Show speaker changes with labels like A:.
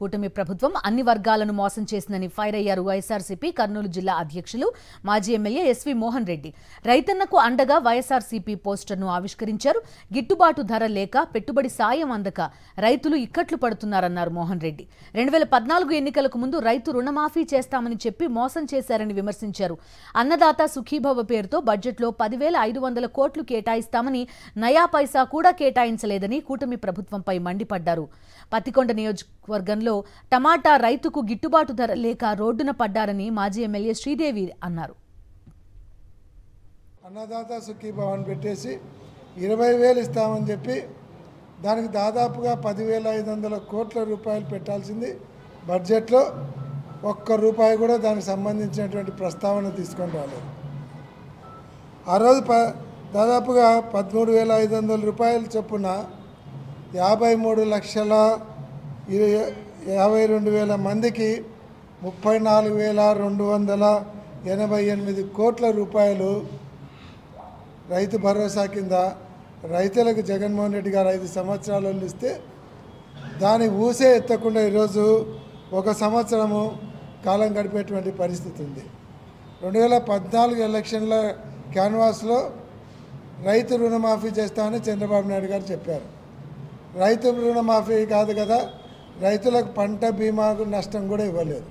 A: కూటమి ప్రభుత్వం అన్ని వర్గాలను మోసం చేసిందని ఫైర్ అయ్యారు వైఎస్ఆర్సీపీ కర్నూలు జిల్లా అధ్యక్షులు మాజీ ఎమ్మెల్యే ఎస్వి మోహన్ రెడ్డి. రైతన్నకు అండగా వైఎస్ఆర్సీపీ పోస్టర్ను ఆవిష్కరించారు. గిట్టుబాటు ధర లేక పెట్టుబడి సాయం అందక రైతులు ఇక్కట్లు పడుతున్నారన్నారు మోహన్ రెడ్డి. 2014 ఎన్నికలకు ముందు రైతు రుణమాఫీ చేస్తామని చెప్పి మోసం చేశారని విమర్శించారు. అన్నదాత సుఖీభవ పేరుతో బడ్జెట్లో 10,500 కోట్లు కేటాయిస్తామని నయా పైసా కూడా కేటాయించలేదని కూటమి ప్రభుత్వంపై మండిపడ్డారు. పత్తికొండ నియోజకవర్గంలో టమాటా రైతుకు గిట్టుబాటు ధర లేక రోడ్డున పడ్డారని మాజీ ఎమ్మెల్యే శ్రీదేవి అన్నారు.
B: అన్నదాత సుఖీభవన్ పెట్టేసి 20,000 ఇస్తామని చెప్పి దానికి దాదాపుగా 10,500 కోట్ల రూపాయలు పెట్టాల్సింది బడ్జెట్లో ఒక్క రూపాయి కూడా దానికి సంబంధించినటువంటి ప్రస్తావన తీసుకొని రాలేదు. ఆ రోజు దాదాపుగా 13,500 రూపాయల చొప్పున 53,52,000 మందికి 34,288 కోట్ల రూపాయలు రైతు భరోసా కింద రైతులకు జగన్మోహన్ రెడ్డి గారు 5 సంవత్సరాలలో ఇస్తే దాని ఊసే ఎత్తకుండా ఈరోజు 1 సంవత్సరము కాలం గడిపేటువంటి పరిస్థితి ఉంది. 2014 ఎలక్షన్ల క్యాన్వాస్లో రైతు రుణమాఫీ చేస్తామని చంద్రబాబు నాయుడు గారు చెప్పారు. రైతు రుణమాఫీ కాదు కదా, రైతులకు పంట బీమా నష్టం కూడా ఇవ్వలేదు.